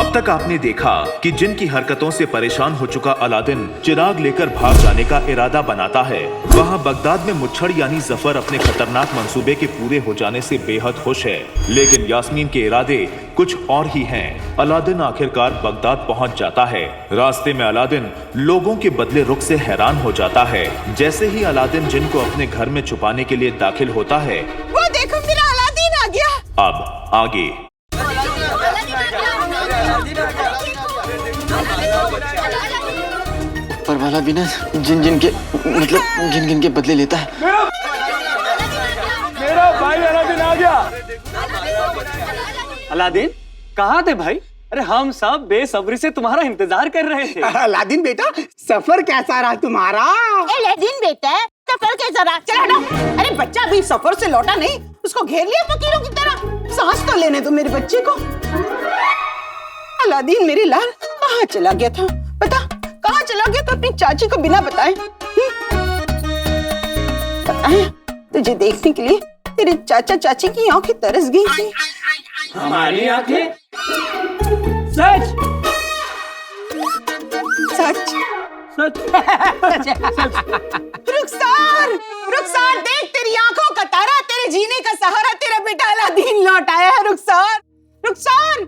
अब तक आपने देखा कि जिन की हरकतों से परेशान हो चुका अलादीन चिराग लेकर भाग जाने का इरादा बनाता है, वहाँ बगदाद में मुच्छड़ यानी जफर अपने खतरनाक मंसूबे के पूरे हो जाने से बेहद खुश है। लेकिन यास्मीन के इरादे कुछ और ही हैं। अलादीन आखिरकार बगदाद पहुँच जाता है। रास्ते में अलादीन लोगों के बदले रुख से हैरान हो जाता है। जैसे ही अलादीन जिन को अपने घर में छुपाने के लिए दाखिल होता है, वो देखो मेरा अलादीन आ गया। अब आगे ऊपर वाला भी ना जिन जिन के मतलब गिन गिन के बदले लेता है। मेरा भाई अलादीन आ गया। अलादीन कहाँ थे भाई? अरे हम सब बेसब्री से तुम्हारा इंतजार कर रहे थे। अलादीन बेटा, सफर कैसा रहा तुम्हारा? अलादीन बेटा, सफर कैसा रहा? चल हटो। अरे बच्चा अभी सफर से लौटा नहीं, उसको घेर लिया फकीरों की तरह। सांस तो लेने दो मेरे बच्चे को। अलादीन मेरे लाल कहाँ चला गया था? बता कहाँ चला गया तो अपनी चाची को बिना बताए? बताए तुझे देखने के लिए तेरे चाचा चाची की आंखें तरस गई थी। हमारी आंखें? सच सच सच। रुखसार, रुखसार देख तेरी आंखों का तारा, तेरे जीने का सहारा, तेरा बेटा अलादीन लौट आया है। रुखसार, रुखसार।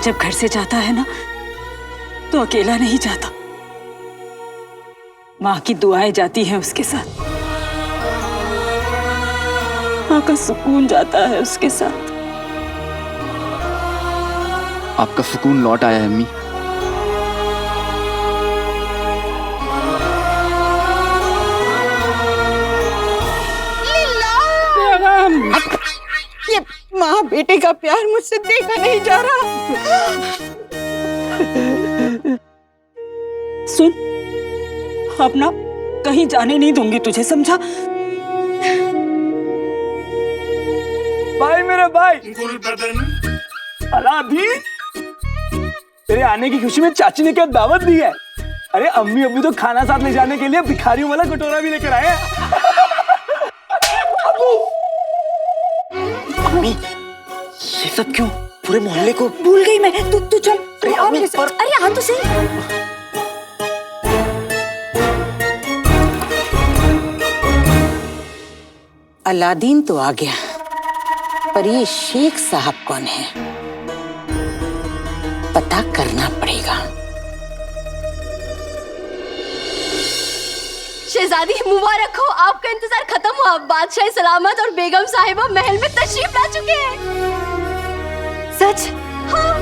जब घर से जाता है ना तो अकेला नहीं जाता, माँ की दुआएं जाती हैं उसके साथ, माँ का सुकून जाता है उसके साथ। आपका सुकून लौट आया है अम्मी। ये माँ बेटे का प्यार मुझसे देखा नहीं जा रहा। सुन, अपना कहीं जाने नहीं दूंगी तुझे, समझा? भाई मेरा भाई अलादीन, तेरे आने की खुशी में चाची ने क्या दावत दी है? अरे अम्मी अभी तो खाना साथ ले जाने के लिए भिखारियों वाला कटोरा भी लेकर आए। अम्मी ये सब क्यों? पूरे मोहल्ले को भूल गई मैं। तू चल। अरे आ तो सही। अलादीन तो आ गया, पर ये शेख साहब कौन है? पता करना पड़ेगा। शहजादी मुबारक हो, आपका इंतजार खत्म हुआ। बादशाह सलामत और बेगम साहिबा महल में तशरीफ ला चुके हैं। सच? हाँ।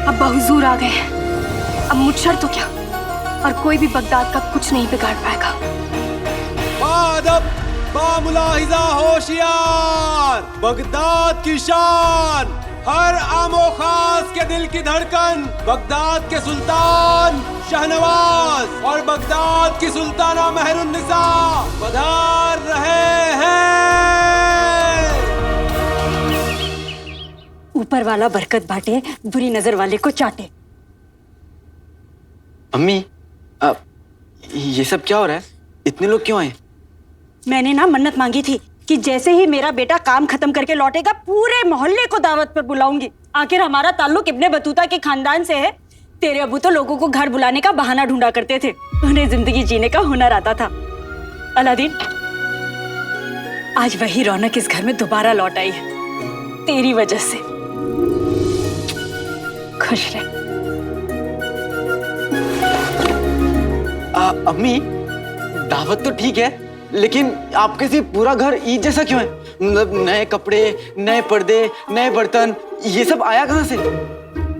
अब बहुजूर आ गए, अब मुच्छर तो क्या और कोई भी बगदाद का कुछ नहीं बिगाड़ पाएगा। बामुलाहिजा होशियार, बगदाद की शान, हर आमो खास के दिल की धड़कन, बगदाद के सुल्तान शाहनवाज और बगदाद की सुल्ताना मेहरुन्निसा पधार रहे हैं। ऊपर वाला बरकत बांटे, बुरी नजर वाले को चाटे। अम्मी ये सब क्या हो रहा है? इतने लोग क्यों आए? मैंने ना मन्नत मांगी थी कि जैसे ही मेरा बेटा काम खत्म करके लौटेगा पूरे मोहल्ले को दावत पर बुलाऊंगी। आखिर हमारा ताल्लुक इब्ने बतूता के खानदान से है। तेरे अबू तो लोगों को घर बुलाने का बहाना ढूंढा करते थे, उन्हें जिंदगी जीने का हुनर आता था। अलादीन, आज वही रौनक इस घर में दोबारा लौट आई है, तेरी वजह से। खुश रह। अम्मी दावत तो ठीक है, लेकिन आपके से पूरा घर ईद जैसा क्यों है? मतलब नए कपड़े, नए पर्दे, नए बर्तन, ये सब आया कहाँ से?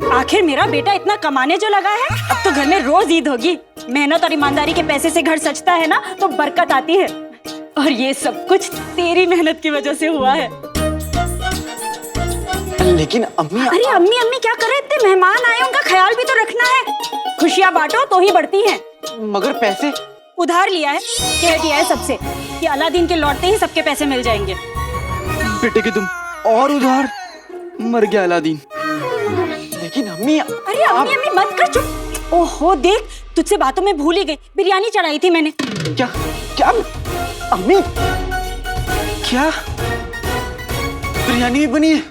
आखिर मेरा बेटा इतना कमाने जो लगा है, अब तो घर में रोज ईद होगी। मेहनत और ईमानदारी के पैसे से घर सजता है ना, तो बरकत आती है। और ये सब कुछ तेरी मेहनत की वजह से हुआ है। लेकिन अम्मी अरे अम्मी अम्मी क्या करे, इतने मेहमान आए, उनका ख्याल भी तो रखना है। खुशियाँ बांटो तो ही बढ़ती हैं। मगर पैसे उधार लिया है, कह दिया है सबसे कि अलादीन के लौटते ही सबके पैसे मिल जाएंगे। बेटे की तुम और उधार, मर गया अलादीन। लेकिन अम्मी अरे अम्मी अम्मी मत कर, चुप। ओहो देख, तुझसे बातों में भूल ही गई, बिरयानी चढ़ाई थी मैंने। क्या क्या अम्मी, क्या बिरयानी भी बनी है?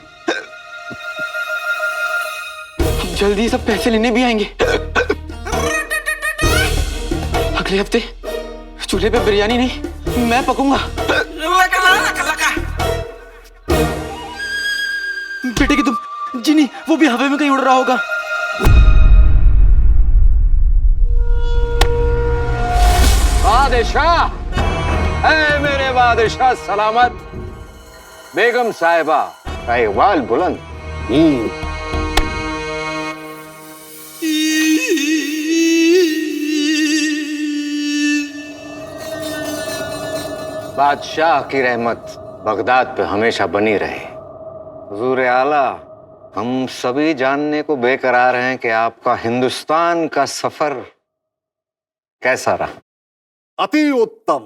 जल्दी सब पैसे लेने भी आएंगे। अगले हफ्ते चूल्हे पे बिरयानी नहीं, मैं पकूंगा। बेटे की तुम जिनी, वो भी हवा में कहीं उड़ रहा होगा। बादशाह, ऐ मेरे बादशाह सलामत। बेगम साहिबा का इकबाल बुलंद। बादशाह की रहमत बगदाद पे हमेशा बनी रहे। हुजूर आला, हम सभी जानने को बेकरार हैं कि आपका हिंदुस्तान का सफर कैसा रहा? अति उत्तम।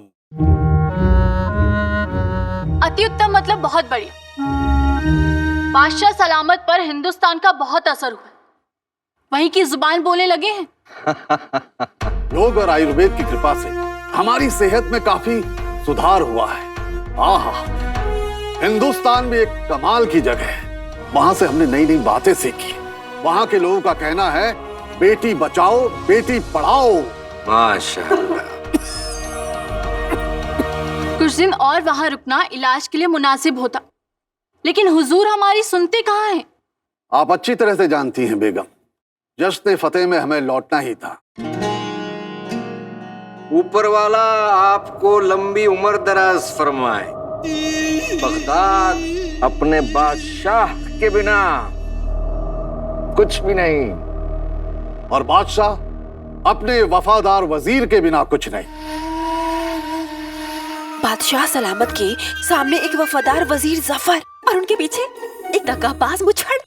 अति उत्तम मतलब बहुत बढ़िया। बादशाह सलामत पर हिंदुस्तान का बहुत असर हुआ, वहीं की जुबान बोलने लगे हैं। योग और आयुर्वेद की कृपा से हमारी सेहत में काफी सुधार हुआ है। आहा, हिंदुस्तान भी एक कमाल की जगह है। वहां से हमने नई नई बातें सीखी। वहां के लोगों का कहना है, बेटी बचाओ बेटी पढ़ाओ। माशाअल्लाह। कुछ दिन और वहां रुकना इलाज के लिए मुनासिब होता, लेकिन हुजूर हमारी सुनते कहाँ हैं? आप अच्छी तरह से जानती हैं बेगम, जश्न फतेह में हमें लौटना ही था। ऊपर वाला आपको लंबी उम्र दराज फरमाए। बगदाद अपने बादशाह के बिना कुछ भी नहीं, और बादशाह अपने वफादार वजीर के बिना कुछ नहीं। बादशाह सलामत के सामने एक वफादार वजीर जफर और उनके पीछे एक दगाबाज मुछड़।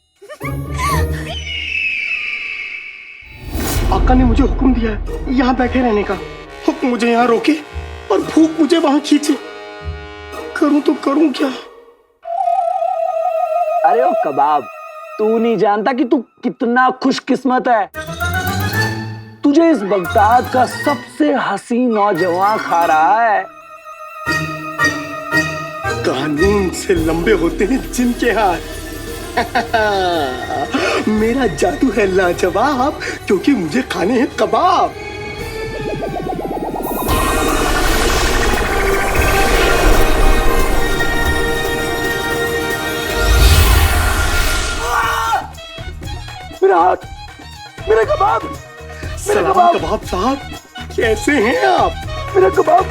आका ने मुझे हुक्म दिया है यहाँ बैठे रहने का। हुक्म मुझे यहाँ रोके और भूख मुझे वहाँ खींचे। करूँ तो करूँ क्या? अरे ओ कबाब, तू नहीं जानता कि तू कितना खुशकिस्मत है। तुझे इस बगदाद का सबसे हसीन नौजवान खा रहा है। कानून से लंबे होते हैं जिनके हाथ। मेरा जादू है लाजवाब, क्योंकि मुझे खाने हैं कबाब। मेरा हाथ, मेरा कबाब, सलाम कबाब साहब, कैसे हैं आप? मेरा कबाब।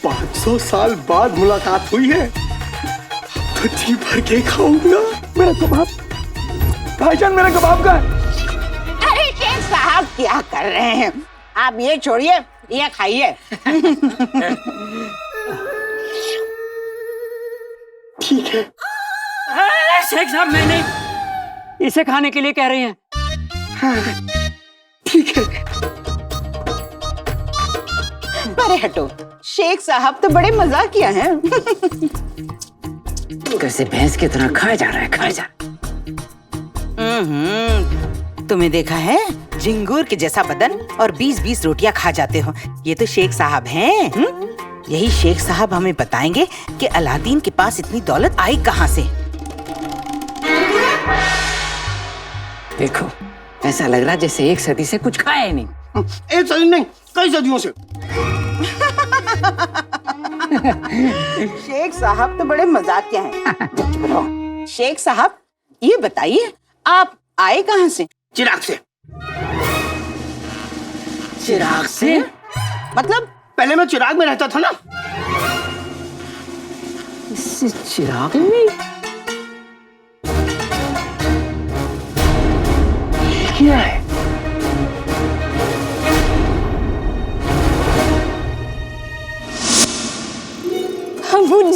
500 साल बाद मुलाकात हुई है, तो जी भर के खाऊंगा। मेरा कबाब भाईजान, मेरा कबाब का है। अरे शेख साहब क्या कर रहे हैं आप? ये छोड़िए, ये खाइए। ठीक है। शेख साहब मैं नहीं, इसे खाने के लिए कह रही हैं। हाँ, ठीक है। अरे हटो, शेख साहब तो बड़े मजाकिया हैं। कैसे भैंस की तरह खाया जा रहा है, खाया जा। तुम्हें देखा है, झिंगूर के जैसा बदन और 20-20 रोटियां खा जाते हो। ये तो शेख साहब हैं। यही शेख साहब हमें बताएंगे कि अलादीन के पास इतनी दौलत आई कहाँ से। देखो, ऐसा लग रहा जैसे 1 सदी से कुछ खाया ही नहीं। 1 सदी नहीं, कई सदियों से। शेख साहब तो बड़े मजाकिया हैं। शेख साहब ये बताइए, आप आए कहाँ से? चिराग से। चिराग से? मतलब पहले मैं चिराग में रहता था ना। इससे चिराग में?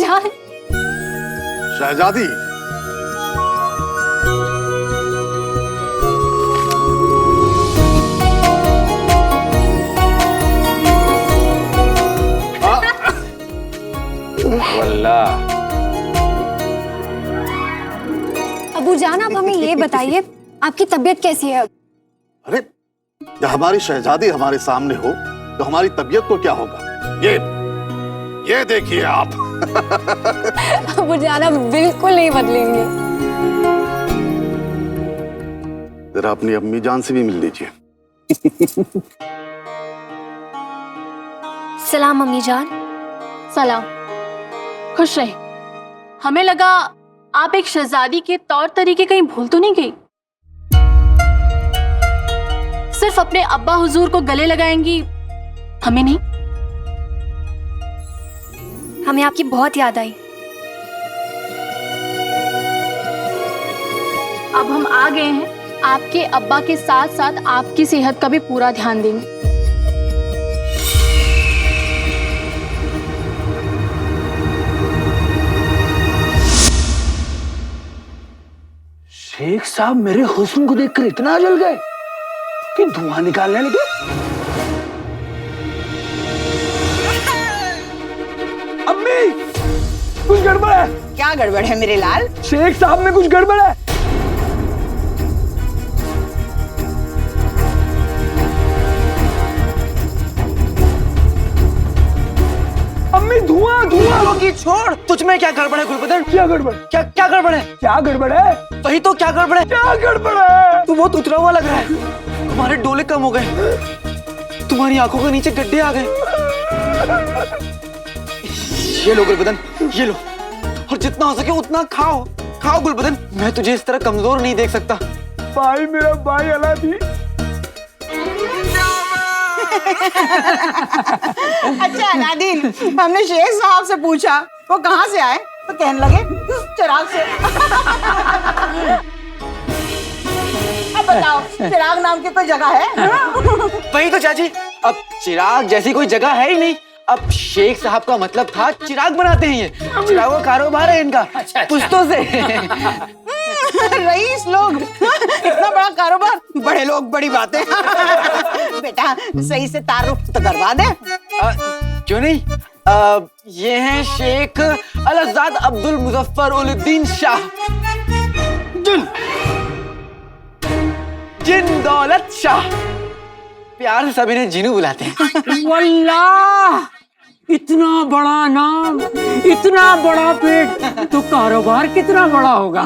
जान। शहजादी, वल्लाह। अबू जान, आप हमें ये बताइए आपकी तबीयत कैसी है? अरे जब हमारी शहजादी हमारे सामने हो तो हमारी तबीयत को क्या होगा? ये देखिए आप। अबू जान, आप बिल्कुल नहीं बदलेंगे। जरा अपनी अम्मी जान से भी मिल लीजिए। सलाम अम्मी जान। सलाम, खुश रहे। हमें लगा आप एक शहजादी के तौर तरीके कहीं भूल तो नहीं गई? सिर्फ अपने अब्बा हुजूर को गले लगाएंगी, हमें नहीं? हमें आपकी बहुत याद आई। अब हम आ गए हैं, आपके अब्बा के साथ साथ आपकी सेहत का भी पूरा ध्यान देंगे। शेख साहब मेरे हुस्न को देखकर इतना जल गए कि धुआं निकालने लगे। अम्मी, कुछ गड़बड़ है। क्या गड़बड़ है मेरे लाल? शेख साहब में कुछ गड़बड़ है। अम्मी, धुआं धुआं। की छोड़, तुझ में क्या गड़बड़ है गुलबदन? क्या गड़बड़? क्या क्या गड़बड़ है? क्या गड़बड़ है? वही तो, क्या गड़बड़ है? क्या गड़बड़ है? तू बहुत उतरा हुआ लग रहा है। तुम्हारे डोले कम हो गए, तुम्हारी आंखों के नीचे गड्ढे आ गए। ये लो गुलबदन, ये लो, और जितना हो सके उतना खाओ। खाओ गुलबदन, मैं तुझे इस तरह कमजोर नहीं देख सकता। भाई, मेरा भाई अलादीन। अच्छा अलादीन, हमने शेख साहब से पूछा वो कहाँ से आए, तो कहने लगे चिराग से। अब बताओ, चिराग नाम की कोई जगह है? वही तो चाची, अब चिराग जैसी कोई जगह है ही नहीं। अब शेख साहब का मतलब था चिराग बनाते हैं ये। चिराग का कारोबार है इनका पुश्तों से। रईस लोग, इतना बड़ा कारोबार, बड़े लोग बड़ी बातें। बेटा सही से तारुफ तो करवा दे। क्यों नहीं? ये हैं शेख अलहज़ाद अब्दुल मुजफ्फर उल-दीन शाह जिन दौलत शाह। प्यार से सभी ने जीनू बुलाते हैं। वल्लाह, इतना बड़ा नाम, इतना बड़ा पेट, तो कारोबार कितना बड़ा होगा।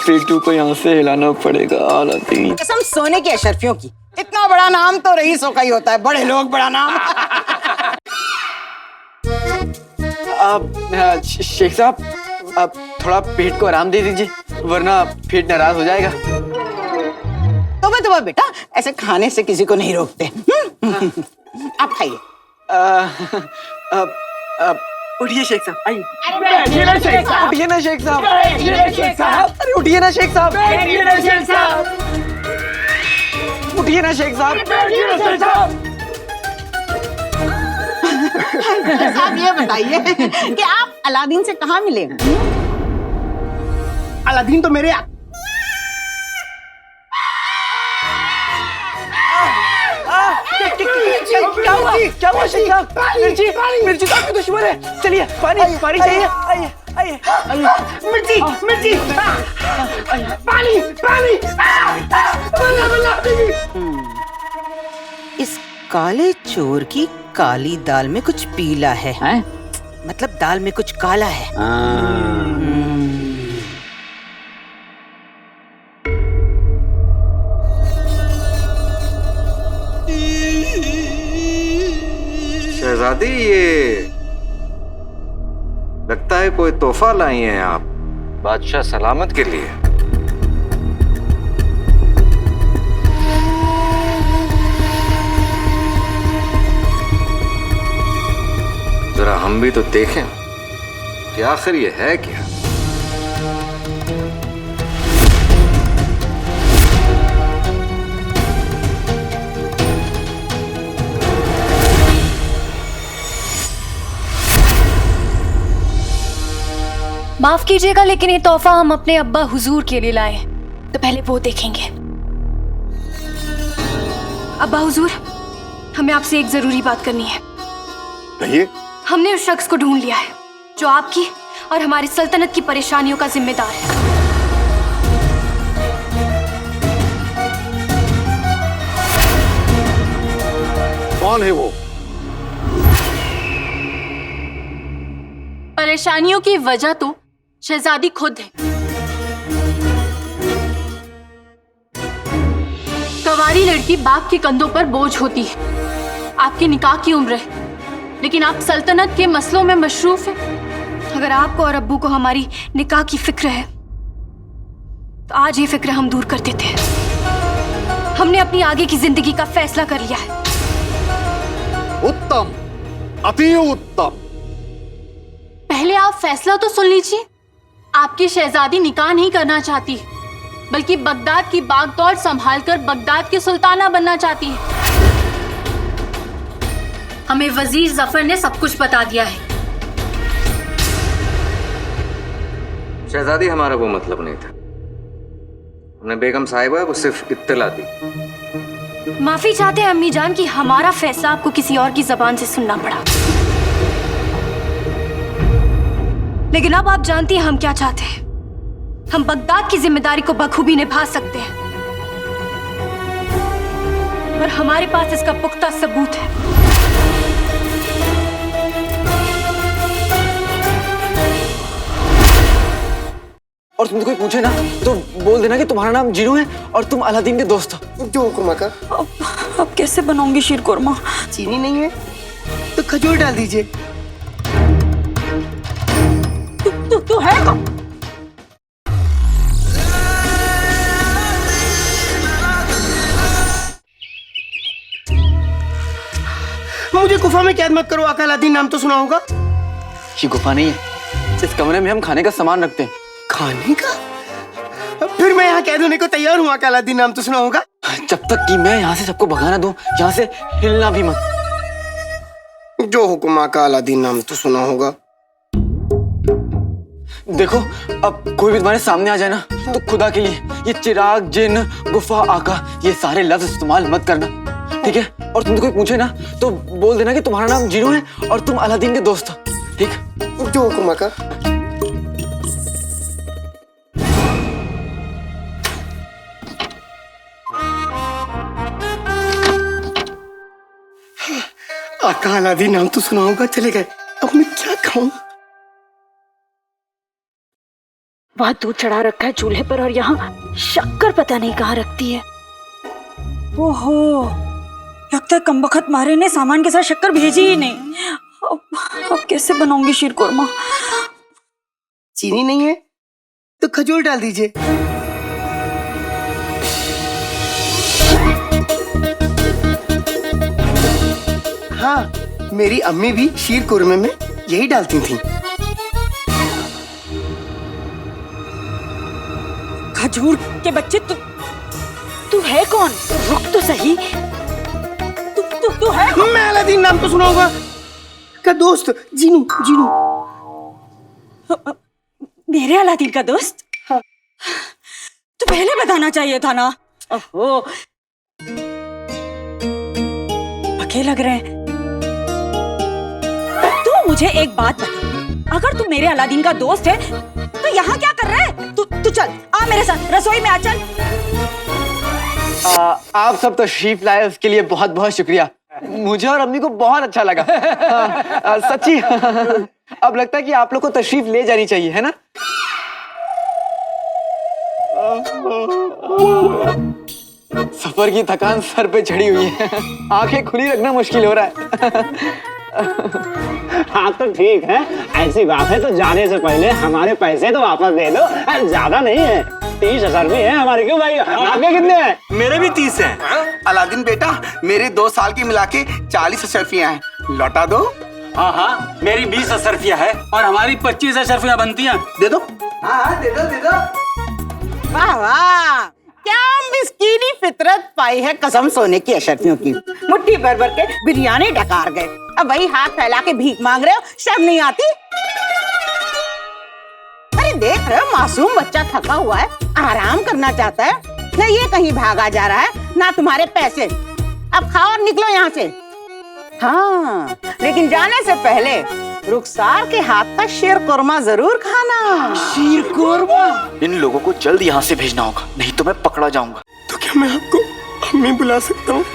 पेटू को यहाँ से हिलाना पड़ेगा। अलादीन, कसम सोने की अशरफियों की, इतना बड़ा नाम तो रईसों का ही होता है, बड़े लोग बड़ा नाम। अब शेख साहब, अब थोड़ा पेट को आराम दे दीजिए, वरना पेट नाराज हो जाएगा। तो बेटा, ऐसे खाने से किसी को नहीं रोकते। आप खाइए। उठिए शेख साहब, आइए। बैठिए ना शेख साहब। उठिए ना शेख साहब। बैठिए ना शेख साहब। अरे उठिए ना शेख साहब। बैठिए ना शेख साहब। उठिए ना शेख साहब। बैठिए ना शेख साहब। साहब ये बताइए कि आप अलादीन से कहाँ मिले? अलादीन तो मेरे क्या हुआ? क्या हुआ शेख साहब? मिर्ची, मिर्ची तो आपकी दुश्मन है। चलिए, पानी, पानी चाहिए। आइए, आइए, आइए। मिर्ची, मिर्ची, पानी, पानी। इस काले चोर की काली दाल में कुछ पीला है, मतलब दाल में कुछ काला है। शहजादी, ये लगता है कोई तोहफा लाई हैं आप बादशाह सलामत के लिए। जरा हम भी तो देखें कि आखिर ये है क्या। माफ कीजिएगा लेकिन ये तोहफा हम अपने अब्बा हुजूर के लिए लाए, तो पहले वो देखेंगे। अब्बा हुजूर, हमें आपसे एक जरूरी बात करनी है। कहिए। हमने उस शख्स को ढूंढ लिया है जो आपकी और हमारी सल्तनत की परेशानियों का जिम्मेदार है। कौन है वो? परेशानियों की वजह तो शहजादी खुद है। कवारी लड़की बाप के कंधों पर बोझ होती है। आपकी निकाह की उम्र है, लेकिन आप सल्तनत के मसलों में मशरूफ हैं। अगर आपको और अब्बू को हमारी निकाह की फिक्र है तो आज ये फिक्र हम दूर कर देते हैं। हमने अपनी आगे की जिंदगी का फैसला कर लिया है। उत्तम, अति उत्तम। पहले आप फैसला तो सुन लीजिए। आपकी शहजादी निकाह नहीं करना चाहती, बल्कि बगदाद की बागडोर संभालकर बगदाद की सुल्ताना बनना चाहती है। हमें वजीर जफर ने सब कुछ बता दिया है। शहजादी, हमारा वो मतलब नहीं था। हमने बेगम साहिबा को सिर्फ इत्तला दी। माफी चाहते हैं अम्मी जान कि हमारा फैसला आपको किसी और की जबान से सुनना पड़ा, लेकिन अब आप जानती हैं हम क्या चाहते हैं। हम बगदाद की जिम्मेदारी को बखूबी निभा सकते हैं और हमारे पास इसका पुख्ता सबूत है। और तुमसे कोई पूछे ना तो बोल देना कि तुम्हारा नाम जीनू है और तुम अलादीन के दोस्त हो। जो हुक्म का। अब कैसे बनाऊंगी शीर कोरमा? चीनी नहीं है तो खजूर डाल दीजिए। तू है कौन? मुझे गुफा में कैद मत करो आका। अलादीन नाम तो सुना होगा। ये गुफा नहीं है, इस कमरे में हम खाने का सामान रखते हैं। खाने का? फिर मैं यहाँ कैद होने को तैयार हूँ आका। अलादीन नाम तो सुना होगा। जब तक कि मैं यहाँ से सबको भगाना दूं, यहाँ से हिलना भी मत। जो हुक्म आका। अलादीन नाम तो सुना होगा। देखो, अब कोई भी तुम्हारे सामने आ जाए ना तो खुदा के लिए ये चिराग, जिन, गुफा, आका, ये सारे लफ्ज इस्तेमाल मत करना, ठीक है? और तुमसे कोई पूछे ना तो बोल देना कि तुम्हारा नाम जीनू है और तुम अलादीन के दोस्त हो, ठीक? जो हुक्म का। आका। अलादीन नाम तो सुना होगा। चले गए, अब मैं क्या खाऊं? वहाँ दूध चढ़ा रखा है चूल्हे पर और यहाँ शक्कर पता नहीं कहाँ रखती है। ओहो, लगता है कमबख्त मारे ने सामान के साथ शक्कर भेजी ही नहीं। अब कैसे बनाऊंगी शीर कोरमा? चीनी नहीं है तो खजूर डाल दीजिए। हाँ, मेरी अम्मी भी शीर कुरमे में यही डालती थी। खजूर के बच्चे, तू है कौन? रुक तो सही। तू है कौन? मैं अलादीन नाम तो सुना होगा का दोस्त जीनू। जीनू मेरे अलादीन का दोस्त? हाँ। तो पहले बताना चाहिए था ना। ओहो, पके लग रहे हैं। तू मुझे एक बात बता, अगर तू मेरे अलादीन का दोस्त है तो यहाँ क्या कर रहा है? तू चल, आ मेरे साथ रसोई में आ, चल। आप सब तशरीफ लाए उसके लिए बहुत बहुत शुक्रिया। मुझे और अम्मी को बहुत अच्छा लगा। सच्ची। अब लगता है कि आप लोग को तशरीफ ले जानी चाहिए, है ना? सफर की थकान सर पे चढ़ी हुई है, आंखें खुली रखना मुश्किल हो रहा है। हाँ तो ठीक है, ऐसी बात है तो जाने से पहले हमारे पैसे तो वापस दे दो। ज्यादा नहीं है, 30,000 भी है हमारे। क्यों भाई, आपके कितने हैं? मेरे भी 30 हैं। अलादीन बेटा, मेरे 2 साल की मिला के 40 अशरफियाँ हैं, लौटा दो। हाँ हाँ, मेरी 20 अशरफियाँ है और हमारी 25 अशरफियाँ बनती हैं। दे दो। हाँ, दे दो, दे दो। वाह वाह, क्या मिस्कीनी फितरत पाई है कसम सोने की अशरफियों की। मुट्ठी भर भर के बिरयानी डकार गए, अब वही हाथ फैला के भीख मांग रहे हो। शर्म नहीं आती? देख रहे हो, मासूम बच्चा थका हुआ है, आराम करना चाहता है, न ये कहीं भागा जा रहा है, ना तुम्हारे पैसे। अब खाओ और निकलो यहाँ से। हाँ, लेकिन जाने से पहले रुखसार के हाथ का शीर कोरमा जरूर खाना। शीर कोरमा? इन लोगों को जल्द यहाँ से भेजना होगा, नहीं तो मैं पकड़ा जाऊंगा। तो क्या मैं आपको अम्मी बुला सकता हूँ?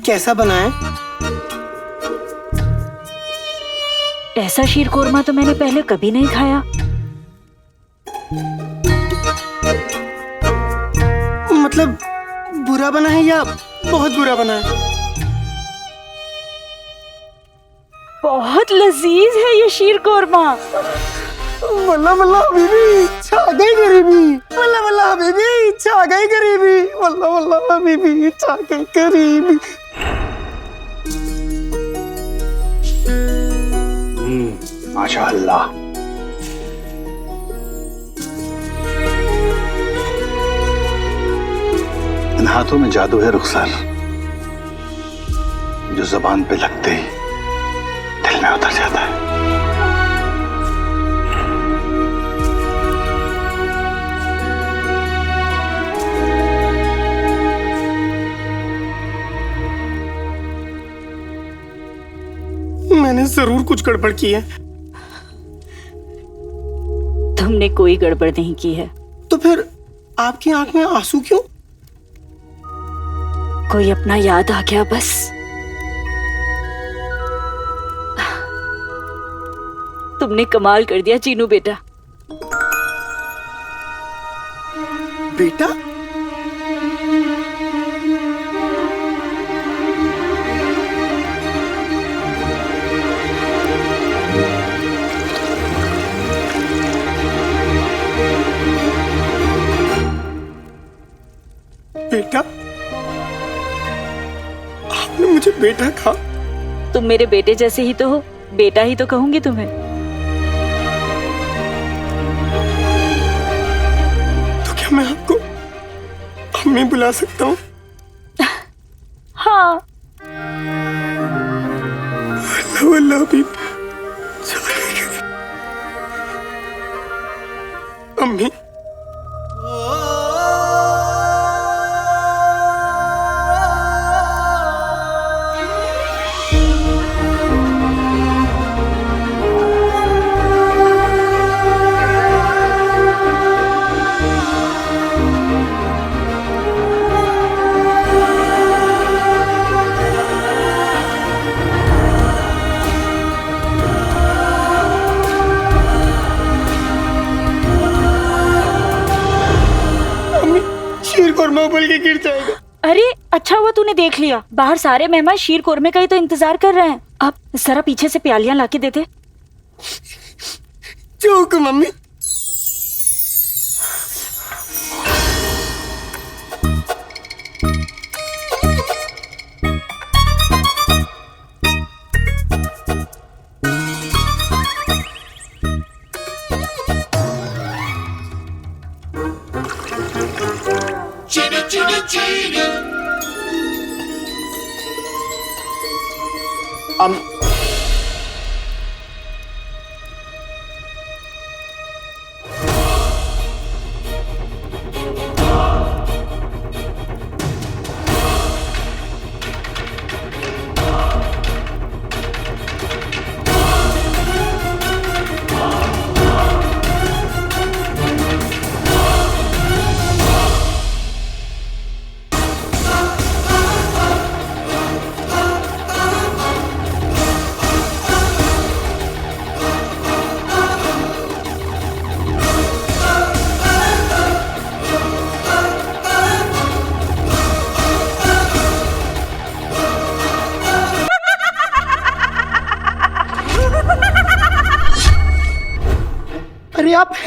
कैसा बना है? ऐसा शीर कोरमा तो मैंने पहले कभी नहीं खाया। मतलब बुरा बना है या बहुत बुरा बना है? बहुत लजीज है ये शीर कोरमा। वल्ला वल्ला हबीबी, छा गई गरीबी। वल्ला वल्ला हबीबी, छा गई गरीबी। वल्ला वल्ला हबीबी, छा गई गरीबी। माशाअल्लाह। इन हाथों में जादू है रुखसार, जो जबान पे लगते ही दिल में उतर जाता है। मैंने जरूर कुछ गड़बड़ की है। तुमने कोई गड़बड़ नहीं की है। तो फिर आपकी आंख में आंसू क्यों? कोई अपना याद आ गया बस। तुमने कमाल कर दिया चीनू बेटा। बेटा? बेटा? आपने मुझे बेटा कहा? तुम मेरे बेटे जैसे ही तो हो, बेटा ही तो कहूंगी तुम्हें। तो क्या मैं आपको अम्मी बुला सकता हूँ? हाँ। वल्ला वल्ला हबीब, अम्मी। उबल के गिर जाएगा। अरे अच्छा हुआ तूने देख लिया, बाहर सारे मेहमान शीर कोरमे का ही तो इंतजार कर रहे हैं। अब जरा पीछे से प्यालियां लाके दे दे। चूक मम्मी।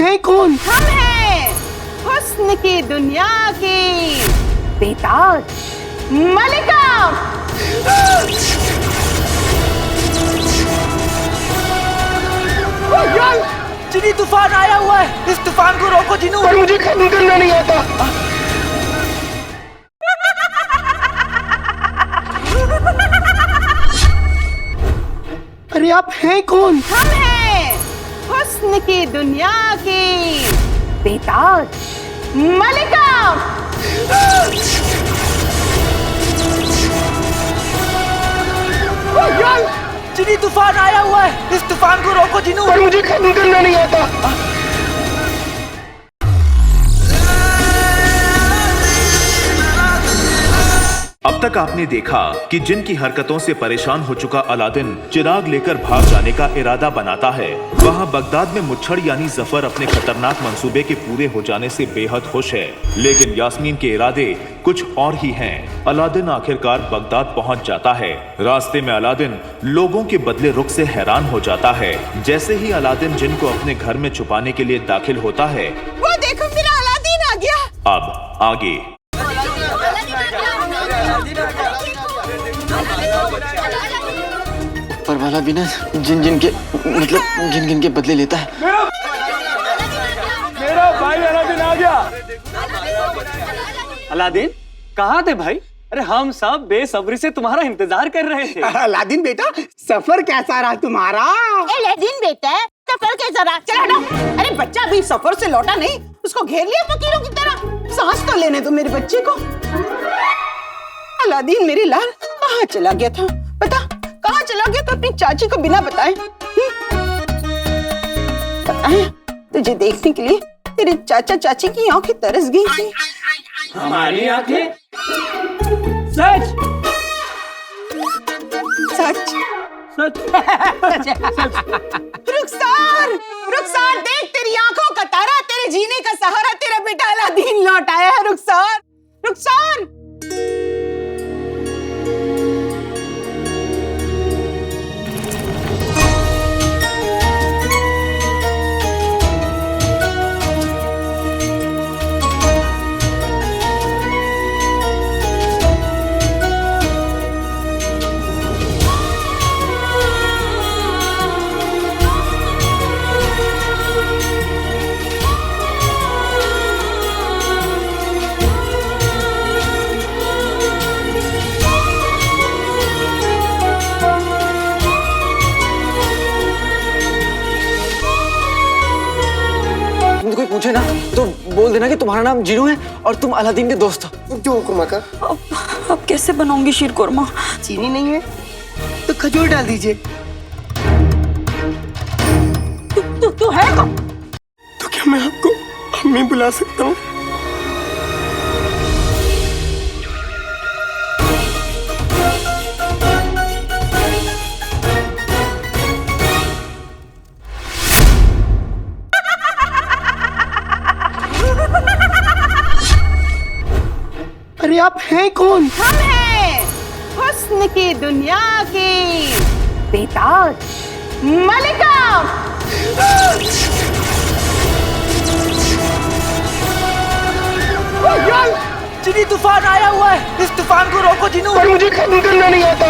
हैं कौन? हम हैं हुस्न की दुनिया की बेताज मलिका। जिनी तूफान आया हुआ है, इस तूफान को रोको जिनू। पर मुझे खत्म करना नहीं आता। अरे आप हैं कौन? हम हैं हुस्न की दुनिया की बेताज मलिका। जिनी तूफान आया हुआ है, इस तूफान को रोको जिनू। पर मुझे खत्म करना नहीं आता। अब तक आपने देखा कि जिन की हरकतों से परेशान हो चुका अलादीन चिराग लेकर भाग जाने का इरादा बनाता है, वहाँ बगदाद में मुच्छड़ यानी जफर अपने खतरनाक मंसूबे के पूरे हो जाने से बेहद खुश है। लेकिन यास्मीन के इरादे कुछ और ही हैं। अलादीन आखिरकार बगदाद पहुँच जाता है। रास्ते में अलादीन लोगों के बदले रुख से हैरान हो जाता है। जैसे ही अलादीन जिन को अपने घर में छुपाने के लिए दाखिल होता है, वो देखो मेरा अलादीन आ गया। अब आगे। पर वाला बिना जिन के बदले लेता है। मेरा भाई अलादीन आ गया। अलादीन कहाँ थे भाई? अरे हम सब बेसब्री से तुम्हारा इंतजार कर रहे थे। अलादीन बेटा, सफर कैसा रहा तुम्हारा? अलादीन बेटा, सफर कैसा रहा? चल हटो। अरे बच्चा अभी सफर से लौटा नहीं, उसको घेर लिया फकीरों की तरह। सांस तो लेने दो मेरे बच्चे को। अलादीन मेरे लाल कहाँ चला गया था? बता, कहाँ चला गया था अपनी चाची को बिना बताए? बताए तुझे देखने के लिए तेरे चाचा चाची की आंखें तरस गई थी। हमारी आंखें? सच सच सच। रुखसार, रुखसार देख तेरी आंखों का तारा, तेरे जीने का सहारा, तेरा बेटा अलादीन लौट आया है। रुखसार, रुखसार। कोई पूछे ना तो बोल देना कि तुम्हारा नाम जीनू है और तुम अलादीन के दोस्त हो। जो हुक्म का। अब कैसे बनाऊंगी शीर कोरमा? चीनी नहीं है तो खजूर डाल दीजिए। तू है कौन? तो क्या मैं आपको अम्मी बुला सकता हूँ? अरे आप हैं कौन? हम हैं हुस्न की दुनिया की बेताज मलिका। जिनी तूफान आया हुआ है, इस तूफान को रोको जिनू। पर मुझे खत्म करना नहीं आता।